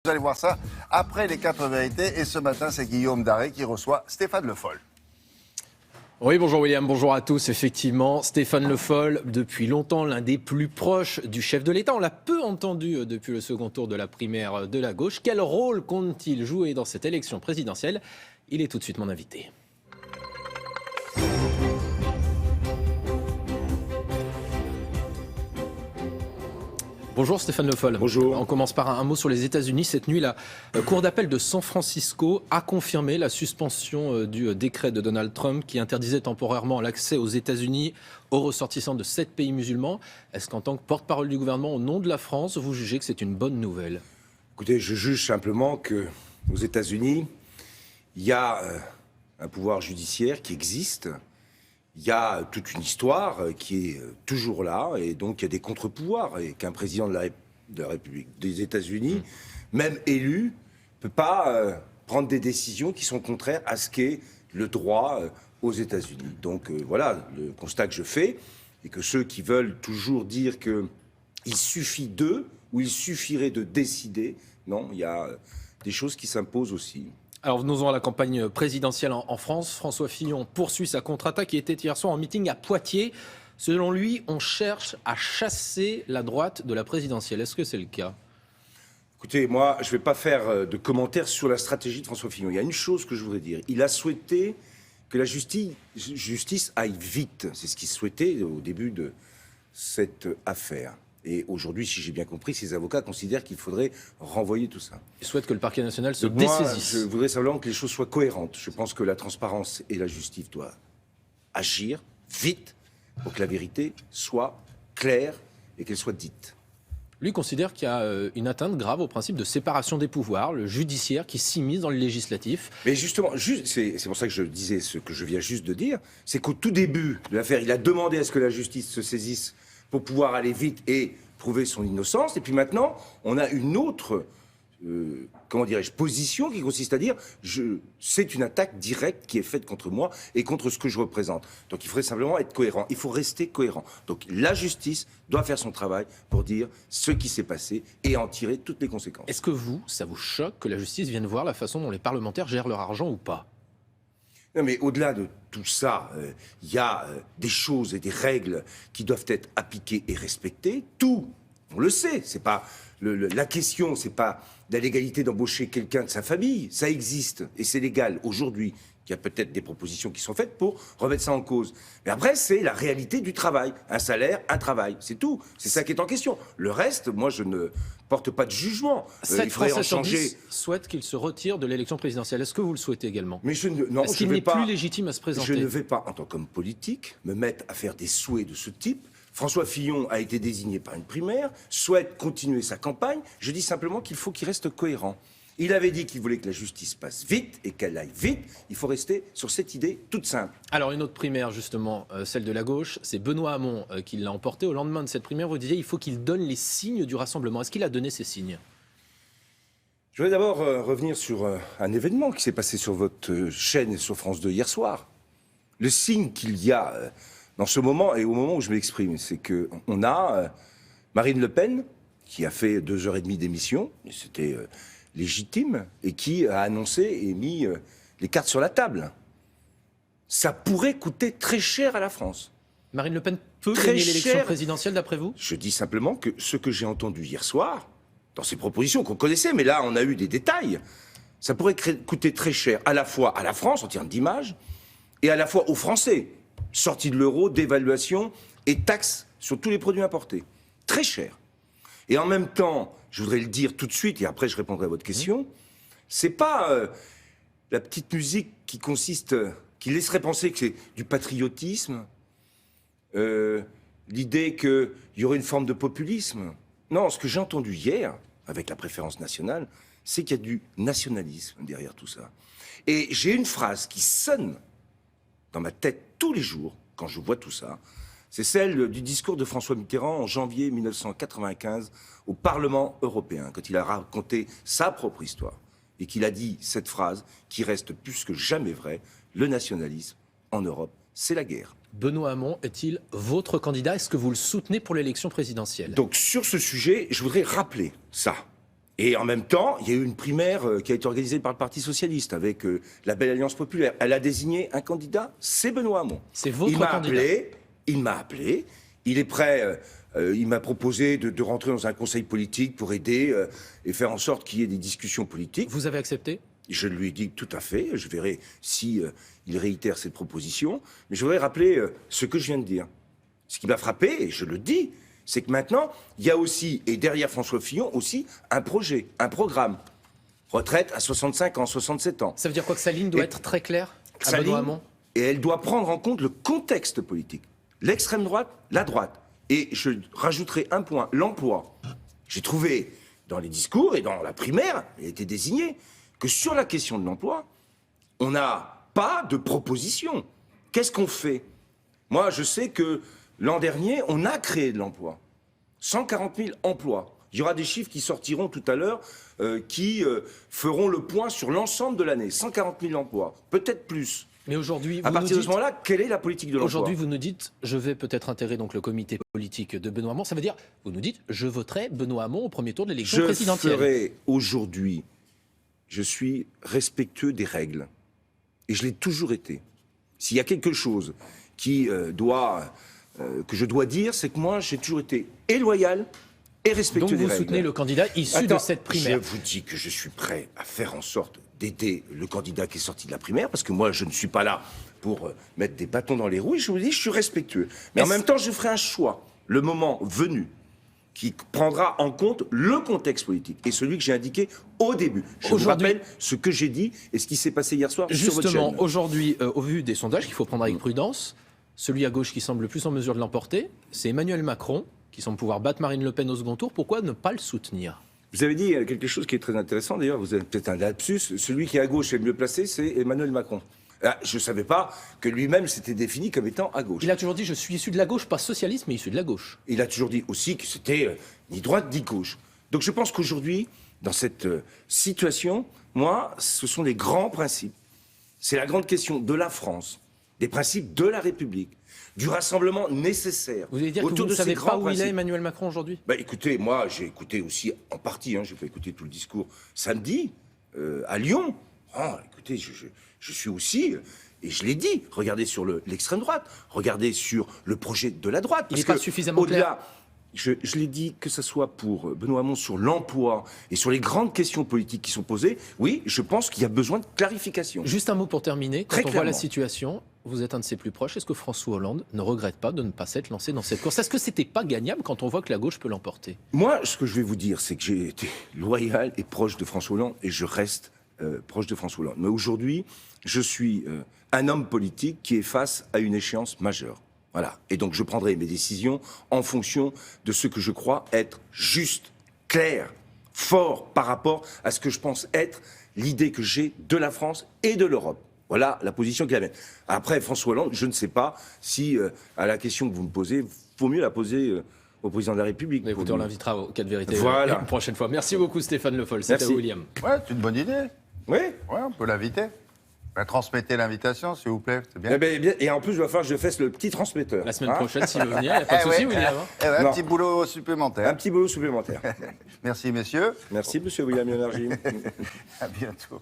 Vous allez voir ça après les 4 vérités. Et ce matin, c'est Guillaume Daré qui reçoit Stéphane Le Foll. Oui, bonjour William, bonjour à tous. Effectivement, Stéphane Le Foll, depuis longtemps l'un des plus proches du chef de l'État. On l'a peu entendu depuis le second tour de la primaire de la gauche. Quel rôle compte-t-il jouer dans cette élection présidentielle? Il est tout de suite mon invité. Bonjour Stéphane Le Foll. Bonjour. On commence par un mot sur les États-Unis. Cette nuit, la Cour d'appel de San Francisco a confirmé la suspension du décret de Donald Trump qui interdisait temporairement l'accès aux États-Unis aux ressortissants de 7 pays musulmans. Est-ce qu'en tant que porte-parole du gouvernement au nom de la France, vous jugez que c'est une bonne nouvelle? Écoutez, je juge simplement qu'aux États-Unis, il y a un pouvoir judiciaire qui existe. Il y a toute une histoire qui est toujours là, et donc il y a des contre-pouvoirs, et qu'un président de la République des États-Unis, même élu, ne peut pas prendre des décisions qui sont contraires à ce qu'est le droit aux États-Unis. Donc voilà le constat que je fais, et que ceux qui veulent toujours dire qu'il suffit d'eux, ou il suffirait de décider, non, il y a des choses qui s'imposent aussi. Alors venons-en à la campagne présidentielle en France. François Fillon poursuit sa contre-attaque qui était hier soir en meeting à Poitiers. Selon lui, on cherche à chasser la droite de la présidentielle. Est-ce que c'est le cas? Écoutez, moi, je ne vais pas faire de commentaires sur la stratégie de François Fillon. Il y a une chose que je voudrais dire. Il a souhaité que la justice aille vite. C'est ce qu'il souhaitait au début de cette affaire. Et aujourd'hui, si j'ai bien compris, ses avocats considèrent qu'il faudrait renvoyer tout ça. Il souhaite que le parquet national se Moi, dessaisisse. je voudrais simplement que les choses soient cohérentes. Je pense que la transparence et la justice doivent agir vite pour que la vérité soit claire et qu'elle soit dite. Lui considère qu'il y a une atteinte grave au principe de séparation des pouvoirs, le judiciaire qui s'immisce dans le législatif. Mais justement, c'est pour ça que je disais ce que je viens juste de dire, c'est qu'au tout début de l'affaire, il a demandé à ce que la justice se saisisse pour pouvoir aller vite et prouver son innocence. Et puis maintenant, on a une autre, position qui consiste à dire c'est une attaque directe qui est faite contre moi et contre ce que je représente. Donc il faudrait simplement être cohérent. Il faut rester cohérent. Donc la justice doit faire son travail pour dire ce qui s'est passé et en tirer toutes les conséquences. Est-ce que ça vous choque que la justice vienne voir la façon dont les parlementaires gèrent leur argent ou pas? Non, mais au-delà de tout ça, il y a des choses et des règles qui doivent être appliquées et respectées. Tout, on le sait. C'est pas la question, c'est pas de la légalité d'embaucher quelqu'un de sa famille. Ça existe et c'est légal aujourd'hui. Il y a peut-être des propositions qui sont faites pour remettre ça en cause. Mais après, c'est la réalité du travail. Un salaire, un travail. C'est tout. C'est ça qui est en question. Le reste, moi, je ne porte pas de jugement. 7 il faudrait Français en sur changer. 10 souhaitent qu'il se retire de l'élection présidentielle. Est-ce que vous le souhaitez également? Mais non, Est-ce qu'il n'est plus légitime à se présenter? Je ne vais pas, en tant qu'homme politique, me mettre à faire des souhaits de ce type. François Fillon a été désigné par une primaire, souhaite continuer sa campagne. Je dis simplement qu'il faut qu'il reste cohérent. Il avait dit qu'il voulait que la justice passe vite et qu'elle aille vite. Il faut rester sur cette idée toute simple. Alors une autre primaire justement, celle de la gauche, c'est Benoît Hamon qui l'a emporté. Au lendemain de cette primaire, vous disiez il faut qu'il donne les signes du rassemblement. Est-ce qu'il a donné ces signes? Je voudrais d'abord revenir sur un événement qui s'est passé sur votre chaîne et sur France 2 hier soir. Le signe qu'il y a dans ce moment et au moment où je m'exprime, c'est qu'on a Marine Le Pen qui a fait 2h30 d'émission, et c'était légitime, et qui a annoncé et mis les cartes sur la table. Ça pourrait coûter très cher à la France. Marine Le Pen peut Très gagner l'élection cher. présidentielle d'après vous? Je dis simplement que ce que j'ai entendu hier soir, dans ces propositions qu'on connaissait, mais là on a eu des détails, ça pourrait coûter très cher à la fois à la France en termes d'image, et à la fois aux Français. Sortie de l'euro, dévaluation et taxes sur tous les produits importés. Très cher. Et en même temps, je voudrais le dire tout de suite, et après je répondrai à votre question, c'est pas la petite musique qui consiste, qui laisserait penser que c'est du patriotisme, l'idée qu'il y aurait une forme de populisme. Non, ce que j'ai entendu hier, avec la préférence nationale, c'est qu'il y a du nationalisme derrière tout ça. Et j'ai une phrase qui sonne dans ma tête tous les jours, quand je vois tout ça, c'est celle du discours de François Mitterrand en janvier 1995 au Parlement européen, quand il a raconté sa propre histoire et qu'il a dit cette phrase qui reste plus que jamais vraie, le nationalisme en Europe, c'est la guerre. Benoît Hamon est-il votre candidat? Est-ce que vous le soutenez pour l'élection présidentielle? Donc sur ce sujet, je voudrais rappeler ça. Et en même temps, il y a eu une primaire qui a été organisée par le Parti socialiste avec la Belle Alliance populaire. Elle a désigné un candidat, c'est Benoît Hamon. C'est votre candidat. Il m'a appelé, il est prêt, il m'a proposé de rentrer dans un conseil politique pour aider et faire en sorte qu'il y ait des discussions politiques. Vous avez accepté ? Je lui ai dit tout à fait, je verrai si il réitère cette proposition. Mais je voudrais rappeler ce que je viens de dire. Ce qui m'a frappé, et je le dis, c'est que maintenant, il y a aussi, et derrière François Fillon, aussi un projet, un programme. Retraite à 65 ans, 67 ans. Ça veut dire quoi, que sa ligne doit être très claire à Benoît Hamon ? Et elle doit prendre en compte le contexte politique. L'extrême droite, la droite. Et je rajouterai un point, l'emploi. J'ai trouvé dans les discours et dans la primaire, il a été désigné, que sur la question de l'emploi, on n'a pas de proposition. Qu'est-ce qu'on fait ? Moi, je sais que l'an dernier, on a créé de l'emploi. 140 000 emplois. Il y aura des chiffres qui sortiront tout à l'heure qui feront le point sur l'ensemble de l'année. 140 000 emplois, peut-être plus. Mais aujourd'hui, à partir de ce moment-là, quelle est la politique de l'emploi ? Aujourd'hui, vous nous dites, je vais peut-être intégrer donc le comité politique de Benoît Hamon. Ça veut dire, vous nous dites, je voterai Benoît Hamon au premier tour de l'élection présidentielle. Je ferai aujourd'hui, je suis respectueux des règles. Et je l'ai toujours été. S'il y a quelque chose qui que je dois dire, c'est que moi, j'ai toujours été et loyal et respectueux des règles. Donc vous soutenez le candidat issu de cette primaire. Je vous dis que je suis prêt à faire en sorte d'aider le candidat qui est sorti de la primaire, parce que moi, je ne suis pas là pour mettre des bâtons dans les roues, et je vous dis, je suis respectueux. Mais en même temps, je ferai un choix, le moment venu, qui prendra en compte le contexte politique, et celui que j'ai indiqué au début. Je vous rappelle ce que j'ai dit et ce qui s'est passé hier soir sur votre chaîne. Justement, aujourd'hui, au vu des sondages qu'il faut prendre avec prudence, celui à gauche qui semble le plus en mesure de l'emporter, c'est Emmanuel Macron, qui semble pouvoir battre Marine Le Pen au second tour. Pourquoi ne pas le soutenir ? Vous avez dit quelque chose qui est très intéressant, d'ailleurs, vous avez peut-être un lapsus. Celui qui est à gauche et le mieux placé, c'est Emmanuel Macron. Je ne savais pas que lui-même s'était défini comme étant à gauche. Il a toujours dit, je suis issu de la gauche, pas socialiste, mais issu de la gauche. Il a toujours dit aussi que c'était ni droite ni gauche. Donc je pense qu'aujourd'hui, dans cette situation, moi, ce sont les grands principes. C'est la grande question de la France, des principes de la République, du rassemblement nécessaire. Vous voulez dire que vous ne savez pas où il est, Emmanuel Macron, aujourd'hui ? Écoutez, moi, j'ai écouté aussi, en partie, je n'ai pas écouté tout le discours, samedi, à Lyon. Écoutez, je suis aussi, et je l'ai dit, regardez sur l'extrême droite, regardez sur le projet de la droite. Il n'est pas suffisamment clair. Je l'ai dit, que ce soit pour Benoît Hamon sur l'emploi et sur les grandes questions politiques qui sont posées, oui, je pense qu'il y a besoin de clarification. Juste un mot pour terminer. Quand Très on clairement. voit la situation, vous êtes un de ses plus proches. Est-ce que François Hollande ne regrette pas de ne pas s'être lancé dans cette course ? Est-ce que c'était pas gagnable quand on voit que la gauche peut l'emporter ? Moi, ce que je vais vous dire, c'est que j'ai été loyal et proche de François Hollande, et je reste proche de François Hollande. Mais aujourd'hui, je suis un homme politique qui est face à une échéance majeure. Voilà. Et donc, je prendrai mes décisions en fonction de ce que je crois être juste, clair, fort par rapport à ce que je pense être l'idée que j'ai de la France et de l'Europe. Voilà la position qu'il avait. Après, François Hollande, je ne sais pas si, à la question que vous me posez, il faut mieux la poser au président de la République. Mais écoutez, on l'invitera au 4 vérités Voilà. une prochaine fois. Merci beaucoup, Stéphane Le Foll. C'était William. Ouais, c'est une bonne idée. Oui. Ouais, on peut l'inviter. Transmettez l'invitation, s'il vous plaît. C'est bien. Et en plus, il va falloir que je fasse le petit transmetteur. La semaine prochaine, s'il veut venir, il n'y a pas de souci, William. Un petit boulot supplémentaire. Un petit boulot supplémentaire. Merci, messieurs. Merci, monsieur William Léonard. À bientôt.